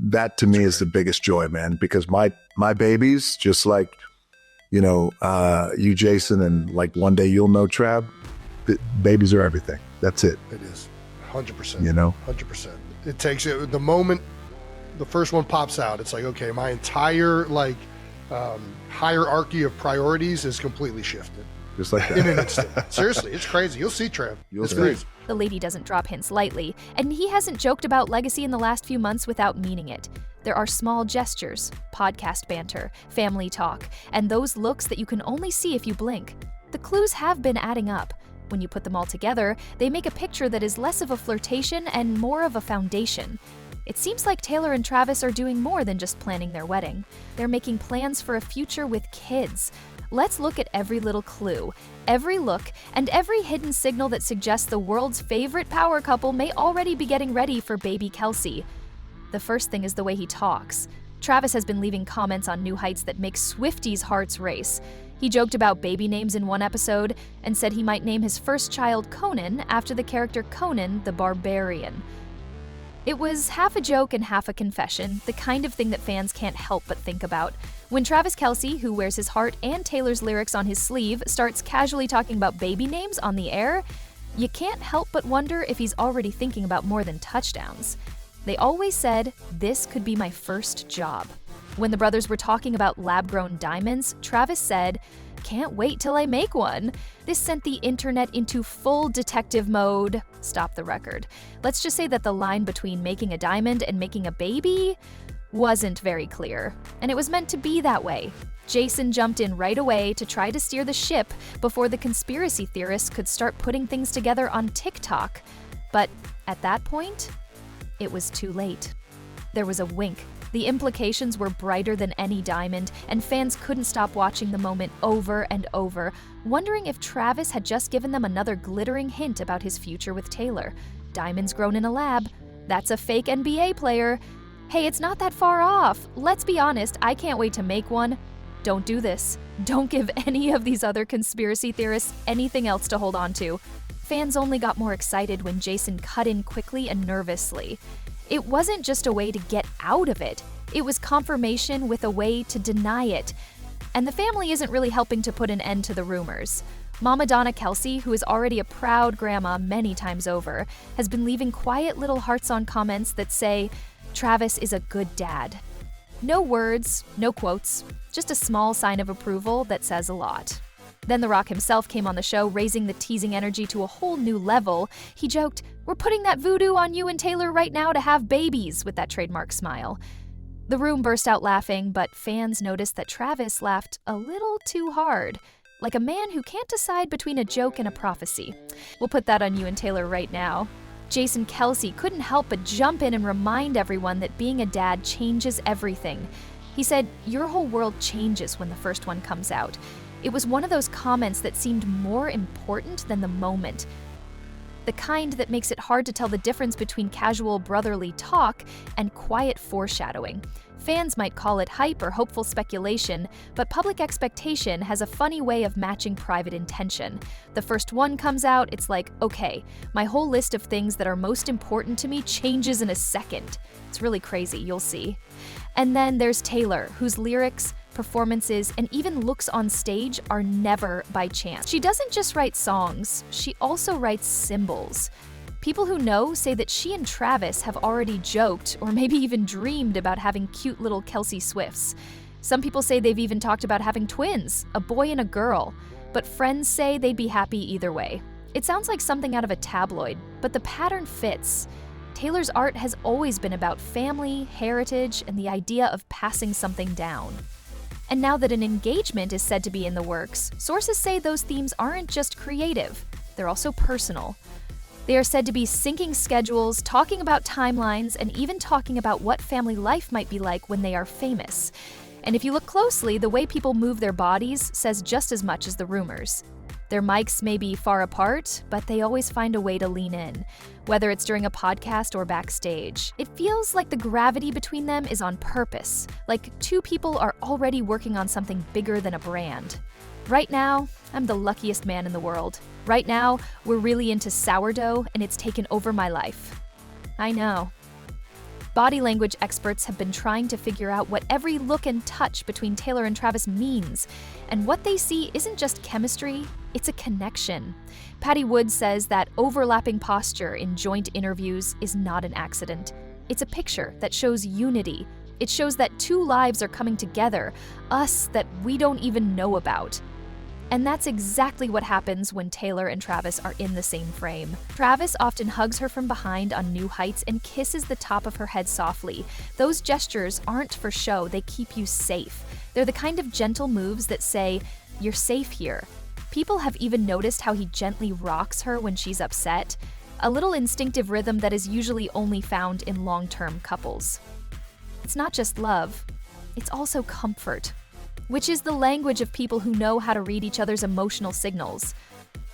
that to me is the biggest joy, man, because my babies, just like, you, Jason, and like one day you'll know, Trav, babies are everything. That's it. It is 100%, 100%. It takes it the moment the first one pops out. It's like, okay, my entire hierarchy of priorities is completely shifted. Just like that. In an instant. Seriously, it's crazy. You'll see, Trev. It's crazy. The lady doesn't drop hints lightly, and he hasn't joked about legacy in the last few months without meaning it. There are small gestures, podcast banter, family talk, and those looks that you can only see if you blink. The clues have been adding up. When you put them all together, they make a picture that is less of a flirtation and more of a foundation. It seems like Taylor and Travis are doing more than just planning their wedding. They're making plans for a future with kids. Let's look at every little clue, every look, and every hidden signal that suggests the world's favorite power couple may already be getting ready for baby Kelce. The first thing is the way he talks. Travis has been leaving comments on New Heights that make Swifties' hearts race. He joked about baby names in one episode and said he might name his first child Conan after the character Conan the Barbarian. It was half a joke and half a confession, the kind of thing that fans can't help but think about. When Travis Kelce, who wears his heart and Taylor's lyrics on his sleeve, starts casually talking about baby names on the air, you can't help but wonder if he's already thinking about more than touchdowns. They always said, "This could be my first job." When the brothers were talking about lab-grown diamonds, Travis said, "Can't wait till I make one." This sent the internet into full detective mode. Stop the record. Let's just say that the line between making a diamond and making a baby wasn't very clear, and it was meant to be that way. Jason jumped in right away to try to steer the ship before the conspiracy theorists could start putting things together on TikTok. But at that point, it was too late. There was a wink. The implications were brighter than any diamond, and fans couldn't stop watching the moment over and over, wondering if Travis had just given them another glittering hint about his future with Taylor. Diamonds grown in a lab. That's a fake NBA player. Hey, it's not that far off. Let's be honest, I can't wait to make one. Don't do this. Don't give any of these other conspiracy theorists anything else to hold on to. Fans only got more excited when Jason cut in quickly and nervously. It wasn't just a way to get out of it. It was confirmation with a way to deny it. And the family isn't really helping to put an end to the rumors. Mama Donna Kelce, who is already a proud grandma many times over, has been leaving quiet little hearts-on comments that say, "Travis is a good dad." No words, no quotes, just a small sign of approval that says a lot. Then The Rock himself came on the show, raising the teasing energy to a whole new level. He joked, "We're putting that voodoo on you and Taylor right now to have babies," with that trademark smile. The room burst out laughing, but fans noticed that Travis laughed a little too hard, like a man who can't decide between a joke and a prophecy. "We'll put that on you and Taylor right now." Jason Kelce couldn't help but jump in and remind everyone that being a dad changes everything. He said, "Your whole world changes when the first one comes out." It was one of those comments that seemed more important than the moment. The kind that makes it hard to tell the difference between casual brotherly talk and quiet foreshadowing. Fans might call it hype or hopeful speculation, but public expectation has a funny way of matching private intention. The first one comes out, it's like, okay, my whole list of things that are most important to me changes in a second. It's really crazy, you'll see. And then there's Taylor, whose lyrics, performances, and even looks on stage are never by chance. She doesn't just write songs, she also writes symbols. People who know say that she and Travis have already joked or maybe even dreamed about having cute little Kelce Swifts. Some people say they've even talked about having twins, a boy and a girl, but friends say they'd be happy either way. It sounds like something out of a tabloid, but the pattern fits. Taylor's art has always been about family, heritage, and the idea of passing something down. And now that an engagement is said to be in the works, sources say those themes aren't just creative, they're also personal. They are said to be syncing schedules, talking about timelines, and even talking about what family life might be like when they are famous. And if you look closely, the way people move their bodies says just as much as the rumors. Their mics may be far apart, but they always find a way to lean in, whether it's during a podcast or backstage. It feels like the gravity between them is on purpose, like two people are already working on something bigger than a brand. Right now, I'm the luckiest man in the world. Right now, we're really into sourdough, and it's taken over my life. I know. Body language experts have been trying to figure out what every look and touch between Taylor and Travis means. And what they see isn't just chemistry, it's a connection. Patty Wood says that overlapping posture in joint interviews is not an accident. It's a picture that shows unity. It shows that two lives are coming together, us that we don't even know about. And that's exactly what happens when Taylor and Travis are in the same frame. Travis often hugs her from behind on new heights and kisses the top of her head softly. Those gestures aren't for show, they keep you safe. They're the kind of gentle moves that say, "You're safe here." People have even noticed how he gently rocks her when she's upset, a little instinctive rhythm that is usually only found in long-term couples. It's not just love, it's also comfort, which is the language of people who know how to read each other's emotional signals.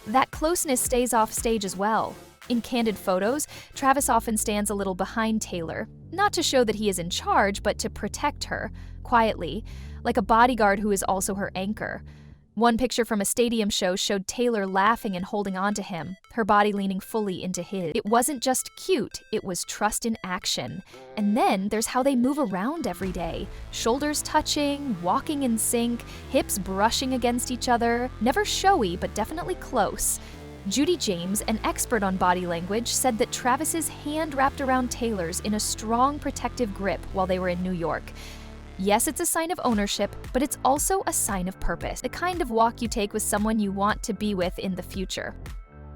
That closeness stays off stage as well. In candid photos, Travis often stands a little behind Taylor, not to show that he is in charge, but to protect her, quietly, like a bodyguard who is also her anchor. One picture from a stadium show showed Taylor laughing and holding on to him, her body leaning fully into his. It wasn't just cute, it was trust in action. And then there's how they move around every day. Shoulders touching, walking in sync, hips brushing against each other. Never showy, but definitely close. Judy James, an expert on body language, said that Travis's hand wrapped around Taylor's in a strong protective grip while they were in New York. Yes, it's a sign of ownership, but it's also a sign of purpose, the kind of walk you take with someone you want to be with in the future.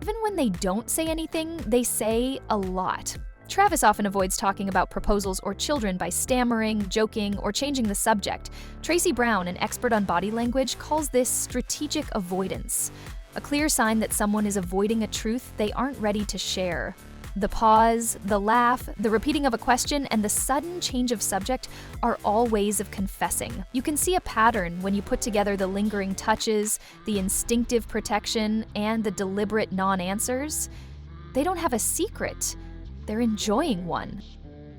Even when they don't say anything, they say a lot. Travis often avoids talking about proposals or children by stammering, joking, or changing the subject. Tracy Brown, an expert on body language, calls this strategic avoidance, a clear sign that someone is avoiding a truth they aren't ready to share. The pause, the laugh, the repeating of a question, and the sudden change of subject are all ways of confessing. You can see a pattern when you put together the lingering touches, the instinctive protection, and the deliberate non-answers. They don't have a secret. They're enjoying one.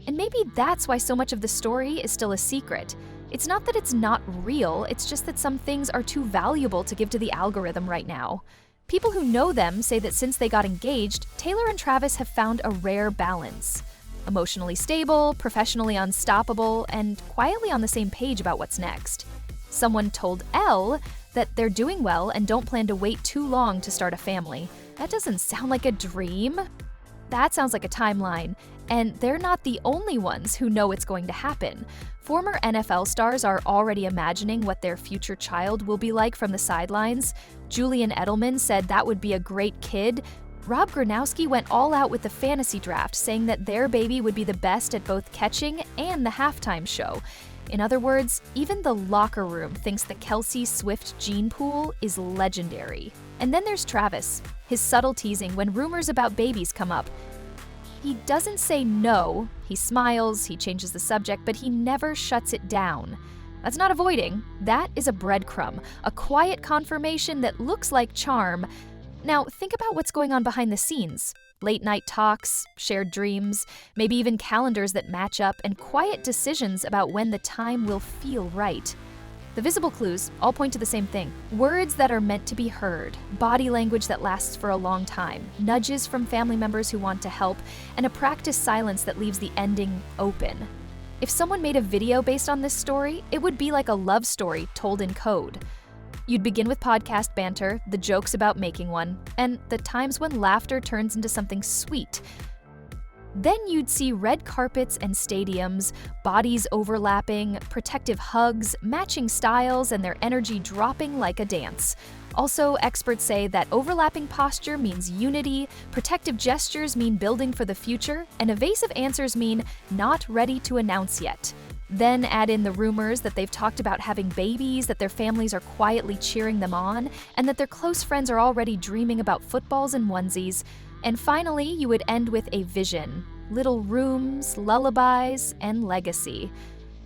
And maybe that's why so much of the story is still a secret. It's not that it's not real, it's just that some things are too valuable to give to the algorithm right now. People who know them say that since they got engaged, Taylor and Travis have found a rare balance. Emotionally stable, professionally unstoppable, and quietly on the same page about what's next. Someone told Elle that they're doing well and don't plan to wait too long to start a family. That doesn't sound like a dream. That sounds like a timeline, and they're not the only ones who know it's going to happen. Former NFL stars are already imagining what their future child will be like from the sidelines. Julian Edelman said that would be a great kid. Rob Gronkowski went all out with the fantasy draft, saying that their baby would be the best at both catching and the halftime show. In other words, even the locker room thinks the Kelce Swift gene pool is legendary. And then there's Travis, his subtle teasing when rumors about babies come up. He doesn't say no, he smiles, he changes the subject, but he never shuts it down. That's not avoiding, that is a breadcrumb, a quiet confirmation that looks like charm. Now, think about what's going on behind the scenes. Late night talks, shared dreams, maybe even calendars that match up, and quiet decisions about when the time will feel right. The visible clues all point to the same thing. Words that are meant to be heard, body language that lasts for a long time, nudges from family members who want to help, and a practiced silence that leaves the ending open. If someone made a video based on this story, it would be like a love story told in code. You'd begin with podcast banter, the jokes about making one, and the times when laughter turns into something sweet. Then you'd see red carpets and stadiums, bodies overlapping, protective hugs, matching styles, and their energy dropping like a dance. Also, experts say that overlapping posture means unity, protective gestures mean building for the future, and evasive answers mean not ready to announce yet. Then add in the rumors that they've talked about having babies, that their families are quietly cheering them on, and that their close friends are already dreaming about footballs and onesies. And finally, you would end with a vision, little rooms, lullabies, and legacy.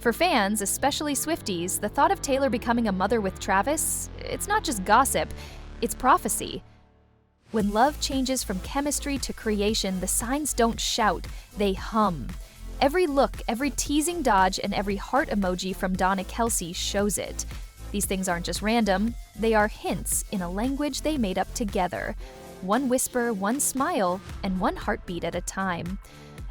For fans, especially Swifties, the thought of Taylor becoming a mother with Travis, it's not just gossip, it's prophecy. When love changes from chemistry to creation, the signs don't shout, they hum. Every look, every teasing dodge, and every heart emoji from Donna Kelce shows it. These things aren't just random, they are hints in a language they made up together. One whisper, one smile, and one heartbeat at a time.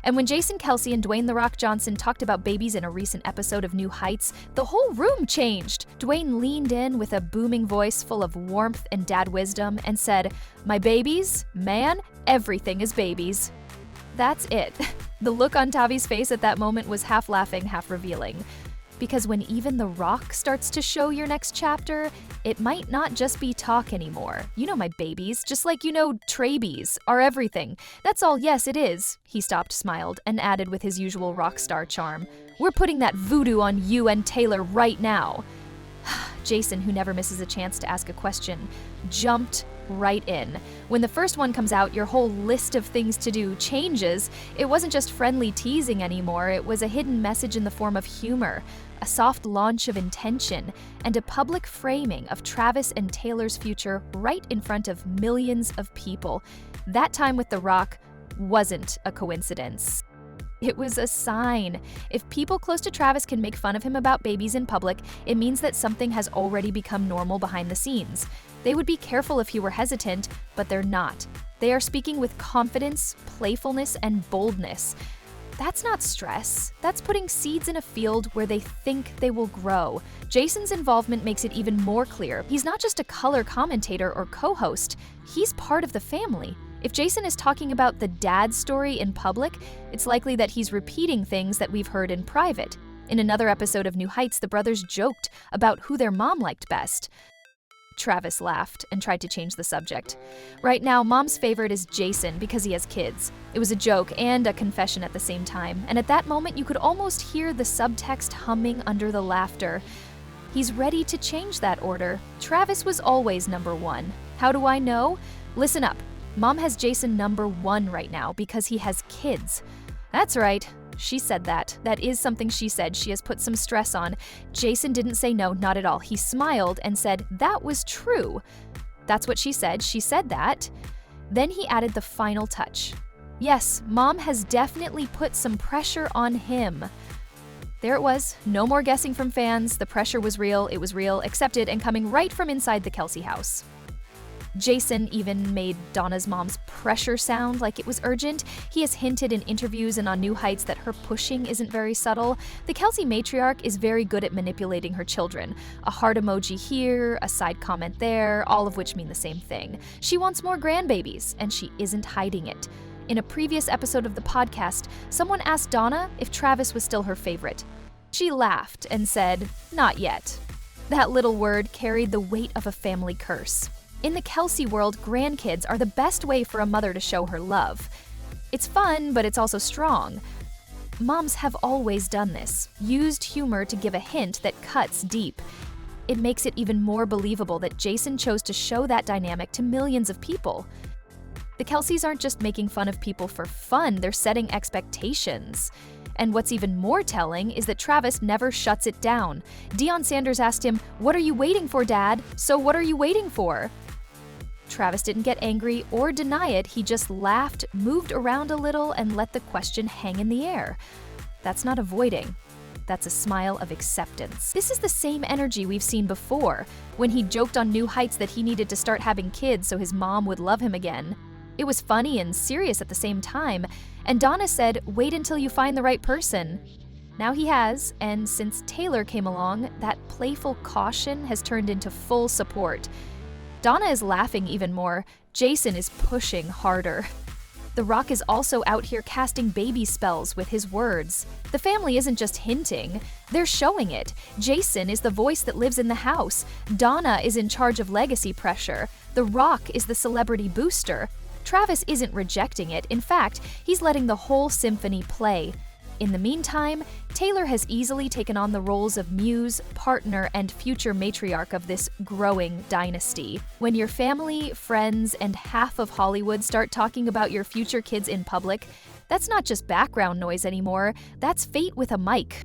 And when Jason Kelce and Dwayne "The Rock" Johnson talked about babies in a recent episode of New Heights, the whole room changed. Dwayne leaned in with a booming voice full of warmth and dad wisdom and said, "My babies, man, everything is babies." That's it. The look on Tavi's face at that moment was half laughing, half revealing. Because when even The Rock starts to show your next chapter, it might not just be talk anymore. You know my babies, just like you know Trabies are everything. That's all, yes, it is. He stopped, smiled, and added with his usual rock star charm, "We're putting that voodoo on you and Taylor right now." Jason, who never misses a chance to ask a question, jumped right in. When the first one comes out, your whole list of things to do changes. It wasn't just friendly teasing anymore, it was a hidden message in the form of humor, a soft launch of intention, and a public framing of Travis and Taylor's future right in front of millions of people. That time with The Rock wasn't a coincidence. It was a sign. If people close to Travis can make fun of him about babies in public, it means that something has already become normal behind the scenes. They would be careful if he were hesitant, but they're not. They are speaking with confidence, playfulness, and boldness. That's not stress. That's putting seeds in a field where they think they will grow. Jason's involvement makes it even more clear. He's not just a color commentator or co-host. He's part of the family. If Jason is talking about the dad story in public, it's likely that he's repeating things that we've heard in private. In another episode of New Heights, the brothers joked about who their mom liked best. Travis laughed and tried to change the subject. Right now, Mom's favorite is Jason because he has kids. It was a joke and a confession at the same time, and at that moment you could almost hear the subtext humming under the laughter. He's ready to change that order. Travis was always number one. How do I know? Listen up. Mom has Jason number one right now because he has kids. That's right. She said that. That is something she said. She has put some stress on. Jason didn't say no, not at all. He smiled and said, "That was true." That's what she said. She said that. Then he added the final touch. Yes, Mom has definitely put some pressure on him. There it was. No more guessing from fans. The pressure was real. It was real, accepted, and coming right from inside the Kelce house. Jason even made Donna's mom's pressure sound like it was urgent. He has hinted in interviews and on New Heights that her pushing isn't very subtle. The Kelce matriarch is very good at manipulating her children. A heart emoji here, a side comment there, all of which mean the same thing. She wants more grandbabies, and she isn't hiding it. In a previous episode of the podcast, someone asked Donna if Travis was still her favorite. She laughed and said, "Not yet." That little word carried the weight of a family curse. In the Kelce world, grandkids are the best way for a mother to show her love. It's fun, but it's also strong. Moms have always done this, used humor to give a hint that cuts deep. It makes it even more believable that Jason chose to show that dynamic to millions of people. The Kelces aren't just making fun of people for fun, they're setting expectations. And what's even more telling is that Travis never shuts it down. Deion Sanders asked him, "What are you waiting for, Dad? So what are you waiting for?" Travis didn't get angry or deny it, he just laughed, moved around a little, and let the question hang in the air. That's not avoiding. That's a smile of acceptance. This is the same energy we've seen before, when he joked on New Heights that he needed to start having kids so his mom would love him again. It was funny and serious at the same time, and Donna said, "Wait until you find the right person." Now he has, and since Taylor came along, that playful caution has turned into full support. Donna is laughing even more. Jason is pushing harder. The Rock is also out here casting baby spells with his words. The family isn't just hinting, they're showing it. Jason is the voice that lives in the house. Donna is in charge of legacy pressure. The Rock is the celebrity booster. Travis isn't rejecting it. In fact, he's letting the whole symphony play. In the meantime, Taylor has easily taken on the roles of muse, partner, and future matriarch of this growing dynasty. When your family, friends, and half of Hollywood start talking about your future kids in public, that's not just background noise anymore, that's fate with a mic.